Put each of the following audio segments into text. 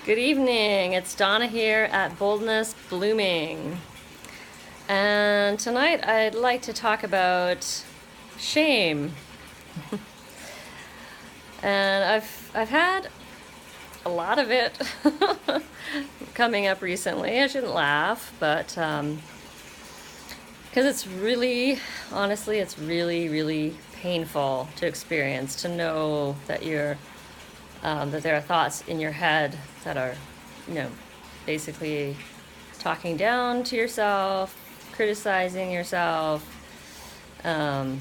Good evening. It's Donna here at Boldness Blooming. And tonight I'd like to talk about shame. And I've had a lot of it coming up recently. I shouldn't laugh, but because it's really, honestly, it's really painful to experience, to know that that there are thoughts in your head that are, you know, basically talking down to yourself, criticizing yourself. Yeah,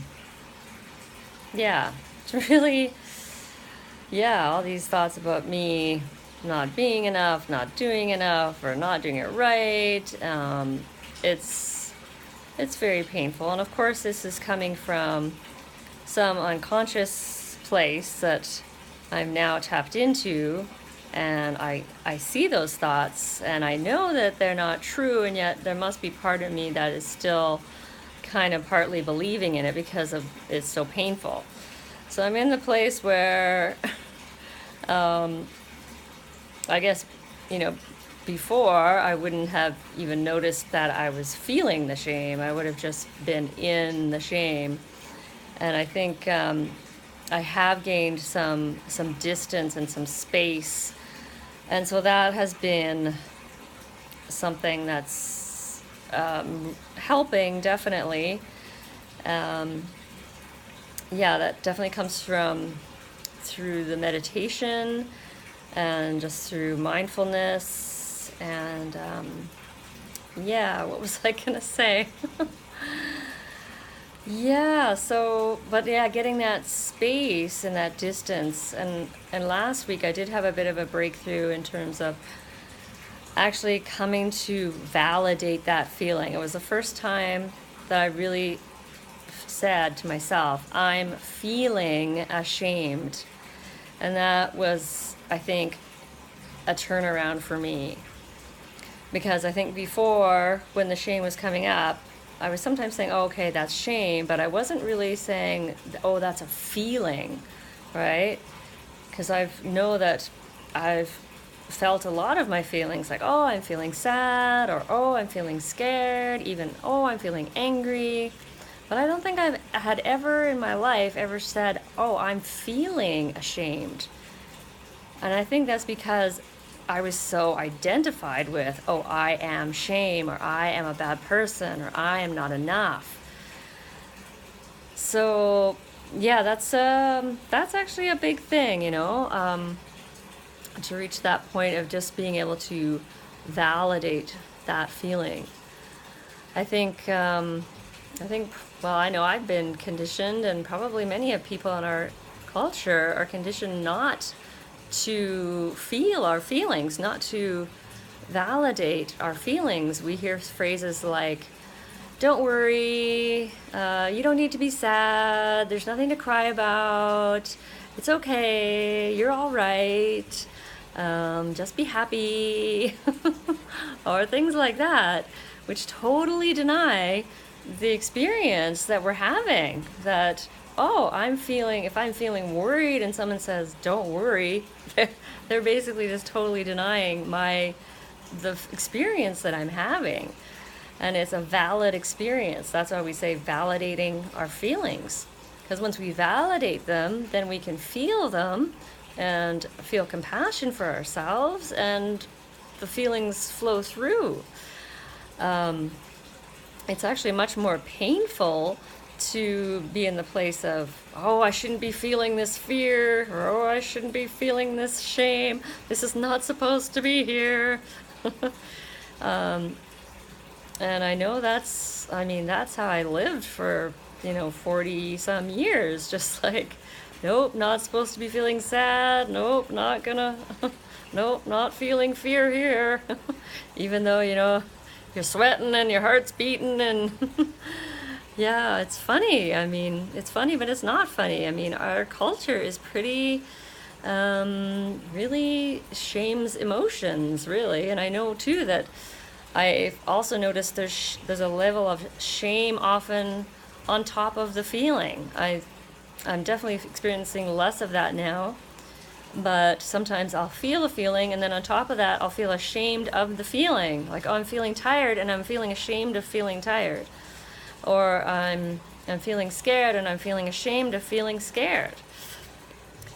it's really, all these thoughts about me not being enough, not doing enough, or not doing it right. It's very painful, and of course, this is coming from some unconscious place that I'm now tapped into, and I see those thoughts and I know that they're not true, and yet there must be part of me that is still kind of partly believing in it because of it's so painful. So I'm in the place where I guess, before I wouldn't have even noticed that I was feeling the shame. I would have just been in the shame. And I think I have gained some distance and some space, and so that has been something that's helping, definitely. That definitely comes through the meditation and just through mindfulness. And what was I gonna say? Getting that space and that distance. And last week I did have a bit of a breakthrough in terms of actually coming to validate that feeling. It was the first time that I really said to myself, I'm feeling ashamed. And that was, I think, a turnaround for me. Because I think before, when the shame was coming up, I was sometimes saying, oh, okay, that's shame, but I wasn't really saying, oh, that's a feeling, right? Because I know that I've felt a lot of my feelings, like, oh, I'm feeling sad, or oh, I'm feeling scared, even, oh, I'm feeling angry. But I don't think I've had ever in my life ever said, oh, I'm feeling ashamed. And I think that's because I was so identified with, oh, I am shame, or I am a bad person, or I am not enough. So, that's actually a big thing, to reach that point of just being able to validate that feeling. I think, I know I've been conditioned, and probably many of people in our culture are conditioned not to feel our feelings, not to validate our feelings. We hear phrases like, don't worry, you don't need to be sad, there's nothing to cry about, it's okay, you're all right, just be happy, or things like that, which totally deny the experience that we're having. That, oh, if I'm feeling worried and someone says, don't worry, they're basically just totally denying the experience that I'm having. And it's a valid experience. That's why we say validating our feelings. Because once we validate them, then we can feel them and feel compassion for ourselves, and the feelings flow through. It's actually much more painful to be in the place of, oh, I shouldn't be feeling this fear, or oh, I shouldn't be feeling this shame. This is not supposed to be here. And I know that's how I lived for, 40 some years. Just like, nope, not supposed to be feeling sad. Nope, not gonna, nope, not feeling fear here. Even though, you're sweating and your heart's beating and it's funny. It's funny, but it's not funny. Our culture is pretty, really shames emotions, really. And I know too that I've also noticed there's a level of shame often on top of the feeling. I'm definitely experiencing less of that now. But sometimes I'll feel a feeling, and then on top of that, I'll feel ashamed of the feeling. Like, oh, I'm feeling tired, and I'm feeling ashamed of feeling tired. Or I'm feeling scared, and I'm feeling ashamed of feeling scared.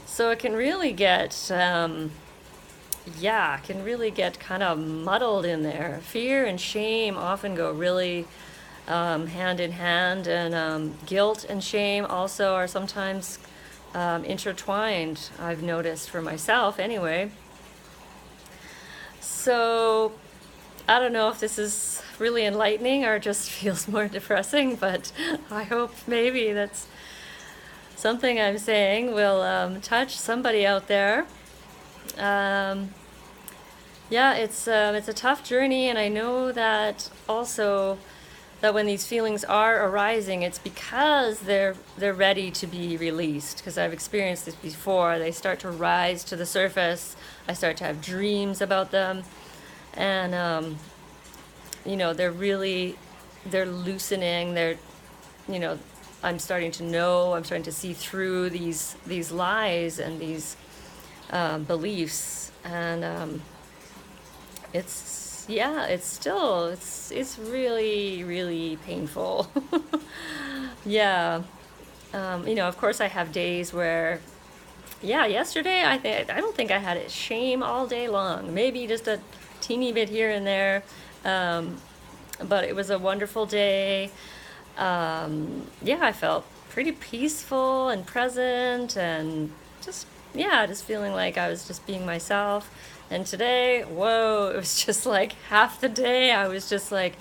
So it can really get, can really get kind of muddled in there. Fear and shame often go really hand in hand, and guilt and shame also are sometimes intertwined, I've noticed for myself anyway. So I don't know if this is really enlightening or just feels more depressing, but I hope maybe that's something I'm saying will touch somebody out there. It's a tough journey, and I know that also that when these feelings are arising, it's because they're ready to be released. Because I've experienced this before. They start to rise to the surface. I start to have dreams about them, and they're loosening. I'm starting to see through these lies and these beliefs, and it's really, really painful. Yeah. Of course I have days where, yesterday I don't think I had shame all day long. Maybe just a teeny bit here and there. But it was a wonderful day. I felt pretty peaceful and present, and just feeling like I was just being myself. And today, whoa, it was just like half the day it was just like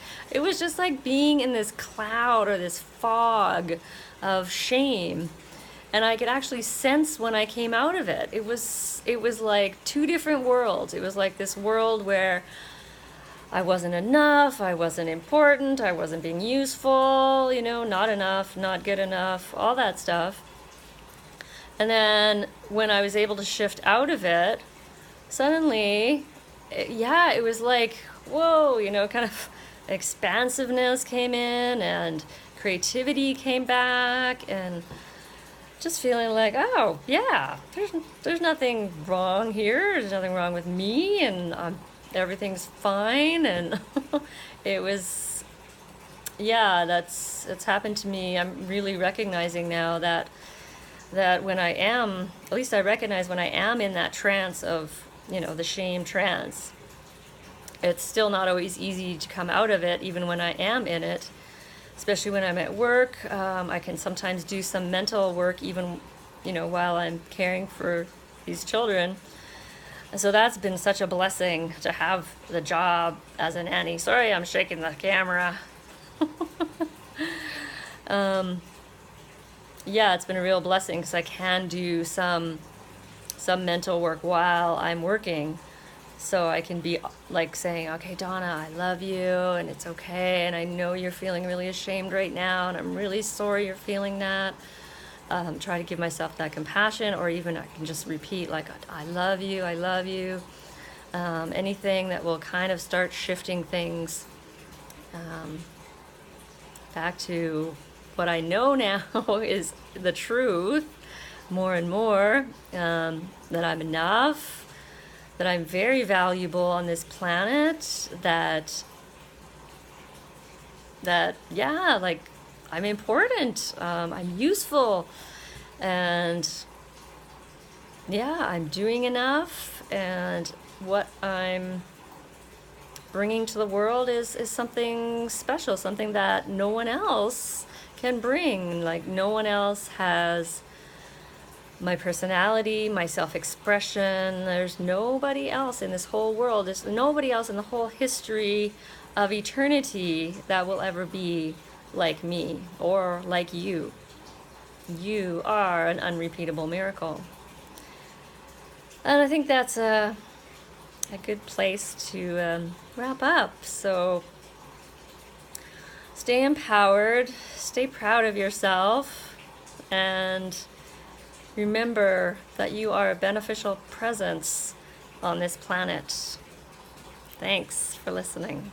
being in this cloud or this fog of shame. And I could actually sense when I came out of it. It was like two different worlds. It was like this world where I wasn't enough, I wasn't important, I wasn't being useful, not enough, not good enough, all that stuff. And then when I was able to shift out of it, suddenly, it was like, whoa, kind of expansiveness came in, and creativity came back, and just feeling like, oh, yeah, there's nothing wrong here, there's nothing wrong with me, and everything's fine. And it was, it's happened to me. I'm really recognizing now that when I am, at least I recognize when I am in that trance of, the shame trance, it's still not always easy to come out of it, even when I am in it, especially when I'm at work. I can sometimes do some mental work even, while I'm caring for these children. And so that's been such a blessing to have the job as a nanny. Sorry, I'm shaking the camera. It's been a real blessing because I can do some mental work while I'm working. So I can be like saying, okay, Donna, I love you, and it's okay, and I know you're feeling really ashamed right now, and I'm really sorry you're feeling that. Try to give myself that compassion, or even I can just repeat, like, I love you, I love you. Anything that will kind of start shifting things back to what I know now is the truth more and more, that I'm enough, that I'm very valuable on this planet, that I'm important, I'm useful, and I'm doing enough, and what I'm bringing to the world is something special, something that no one else can bring. Like, no one else has my personality, my self-expression. There's nobody else in this whole world, there's nobody else in the whole history of eternity that will ever be like me or like you. You are an unrepeatable miracle. And I think that's a good place to wrap up. So stay empowered, stay proud of yourself, and remember that you are a beneficial presence on this planet. Thanks for listening.